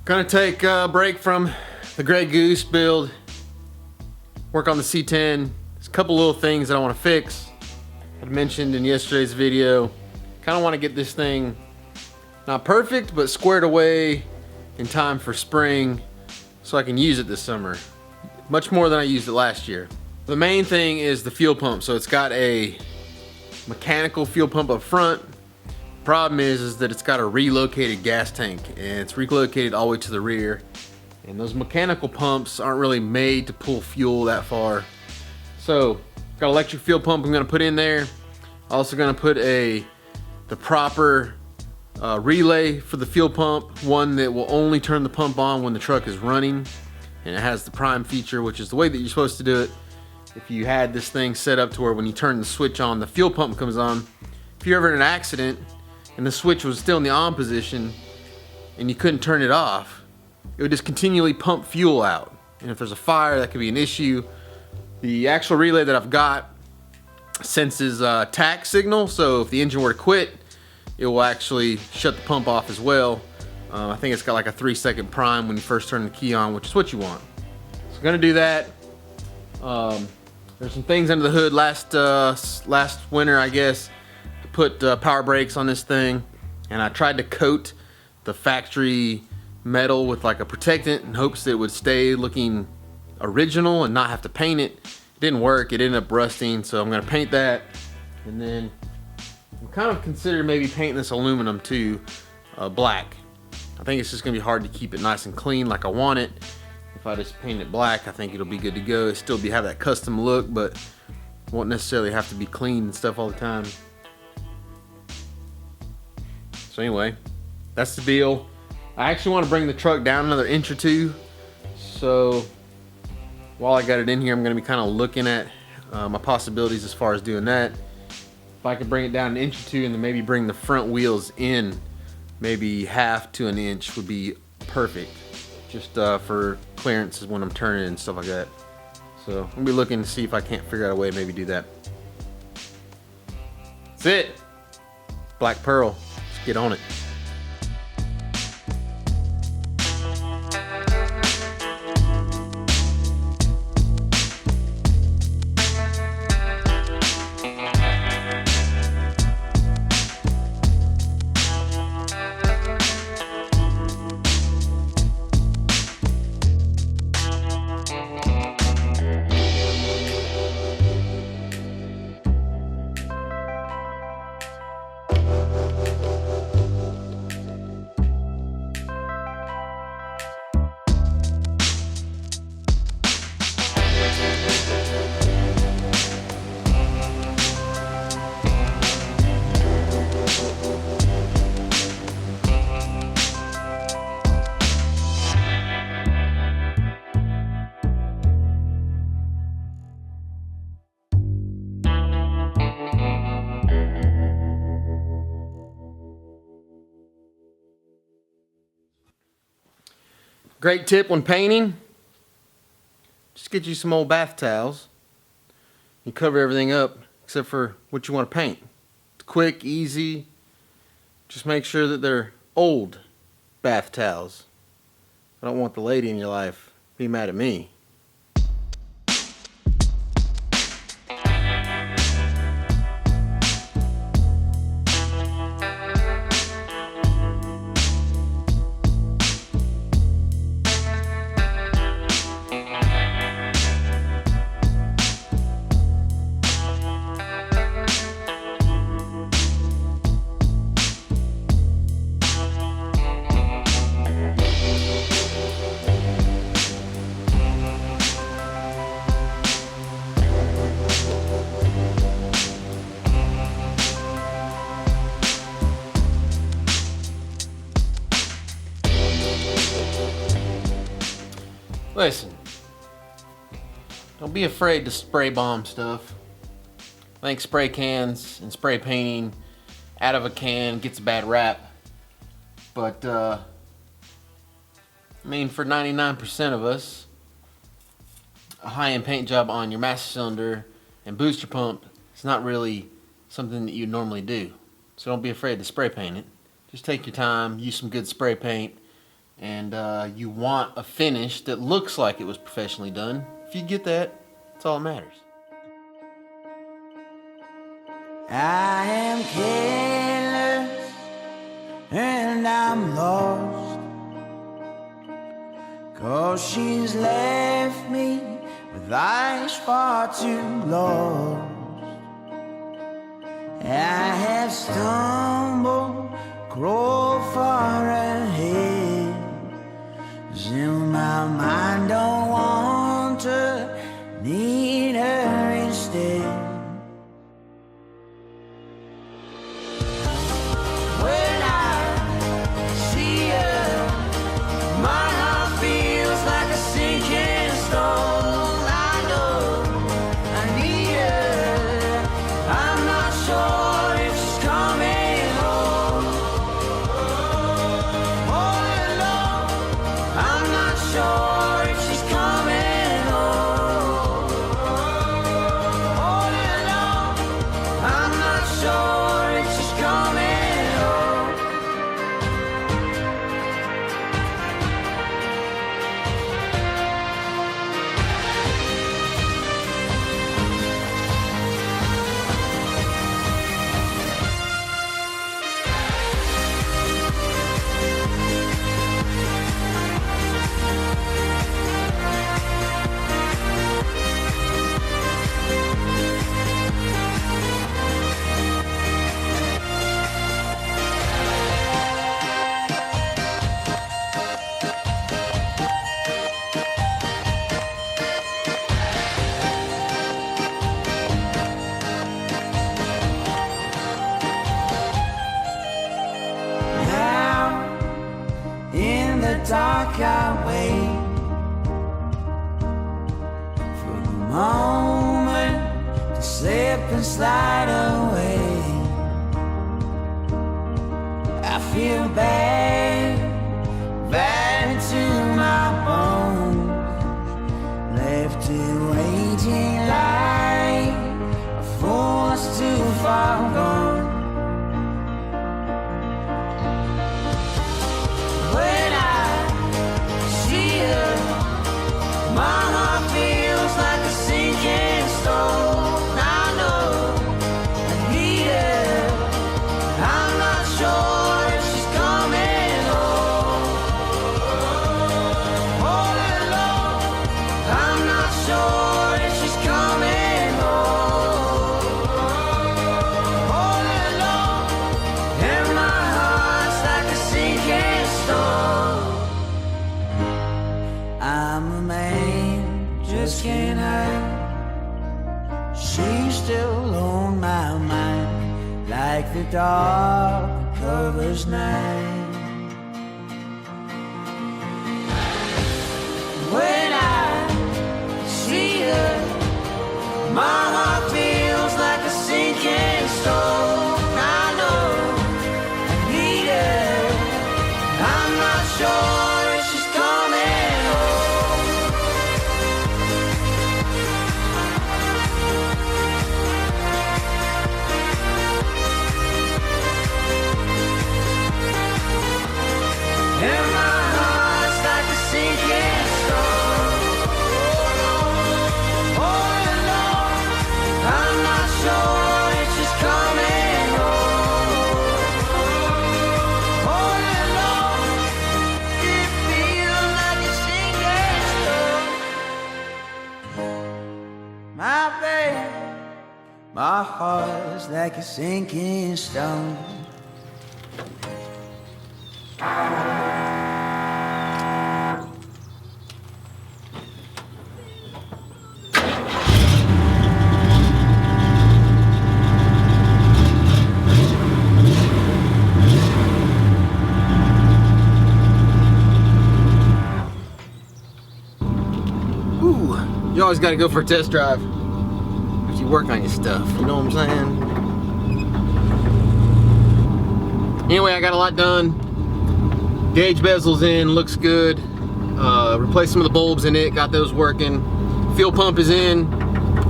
Gonna take a break from the Grey Goose build, work on the C10. There's a couple little things that I want to fix. I mentioned in yesterday's video, kind of want to get this thing not perfect, but squared away in time for spring so I can use it this summer. Much more than I used it last year. The main thing is the fuel pump. So it's got a mechanical fuel pump up front. Problem is that it's got a relocated gas tank, and it's relocated all the way to the rear. And those mechanical pumps aren't really made to pull fuel that far. So, got an electric fuel pump I'm gonna put in there. Also gonna put the proper relay for the fuel pump, one that will only turn the pump on when the truck is running. And it has the prime feature, which is the way that you're supposed to do it. If you had this thing set up to where when you turn the switch on, the fuel pump comes on. If you're ever in an accident and the switch was still in the on position and you couldn't turn it off, it would just continually pump fuel out. And if there's a fire, that could be an issue. The actual relay that I've got senses tach signal, so if the engine were to quit, it will actually shut the pump off as well. I think it's got like a 3-second prime when you first turn the key on, which is what you want. So I'm gonna do that. There's some things under the hood last winter, I guess. Put power brakes on this thing, and I tried to coat the factory metal with like a protectant in hopes that it would stay looking original and not have to paint it. It didn't work. It ended up rusting, so I'm gonna paint that. And then I'm kind of considering maybe painting this aluminum too, black. I think it's just gonna be hard to keep it nice and clean like I want it. If I just paint it black, I think it'll be good to go. It'll still have that custom look, but won't necessarily have to be clean and stuff all the time. So anyway, that's the deal. I actually want to bring the truck down another inch or two. So while I got it in here, I'm going to be kind of looking at my possibilities as far as doing that. If I could bring it down an inch or two and then maybe bring the front wheels in maybe half to an inch would be perfect. Just for clearances when I'm turning and stuff like that. So I'm going to be looking to see if I can't figure out a way to maybe do that. That's it. Black Pearl. Let's get on it. Great tip when painting, just get you some old bath towels. You cover everything up except for what you want to paint. It's quick, easy. Just make sure that they're old bath towels. I don't want the lady in your life to be mad at me. Listen, don't be afraid to spray bomb stuff. I think spray cans and spray painting out of a can gets a bad rap. But, I mean, for 99% of us, a high-end paint job on your master cylinder and booster pump is not really something that you normally do. So don't be afraid to spray paint it. Just take your time, use some good spray paint, and you want a finish that looks like it was professionally done. If you get that, that's all that matters. I am careless and I'm lost, 'cause she's left me with eyes far too lost. I have stumbled, crawled far ahead, 'cause in my mind don't want her, need her instead. When I see her, my heart feels like a sinking stone. I know I need her. I'm not sure if she's coming home. All alone, I'm not sure if she's coming home. All alone, I'm not sure if she's coming home. Now, in the dark I wait for the moment to slip and slide away. I feel bad, bad to my bones, left to waiting like a force too far gone. When I see her, my heart feels like a sinking stone. I know I need her. I'm not sure if she's coming home. All alone, I'm not sure if she's coming home. All alone, and my heart's like a sinking stone. I'm a man, just can't hide. She's still on my mind, like the dark that covers night. When I see her, my heart feels like a sinking stone. I know I need her. I'm not sure if she's coming home. And my heart's like a sinking stone. All alone, I'm not sure if she's coming home. All alone, it feels like a sinking stone. My babe, my heart's like a sinking stone. Ooh, you always gotta go for a test drive as you work on your stuff, you know what I'm saying? Anyway, I got a lot done. Gauge bezel's in, looks good. Replaced some of the bulbs in it, got those working. Fuel pump is in,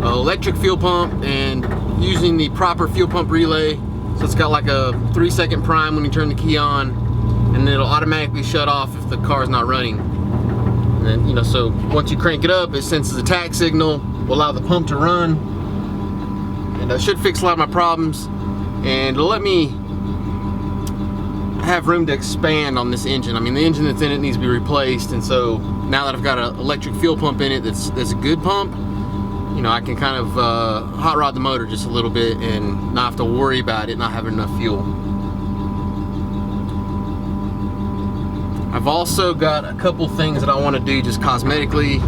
electric fuel pump, and using the proper fuel pump relay. So it's got like a 3-second prime when you turn the key on, and and then it'll automatically shut off if the car's not running. And then, you know, so once you crank it up, it senses a tach signal, will allow the pump to run, and that should fix a lot of my problems, and it'll let me have room to expand on this engine. I mean, the engine that's in it needs to be replaced, and so now that I've got an electric fuel pump in it that's a good pump, you know, I can kind of hot rod the motor just a little bit and not have to worry about it not having enough fuel. I've also got a couple things that I want to do just cosmetically.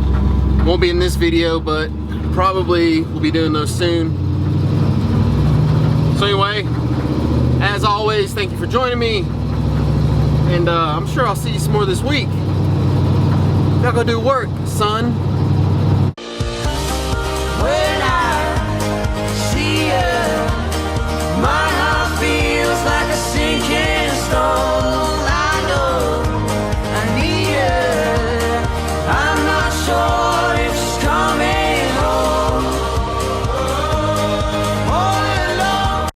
Won't be in this video, but probably we'll be doing those soon. So anyway, as always, thank you for joining me, and I'm sure I'll see you some more this week. Gotta go do work, son.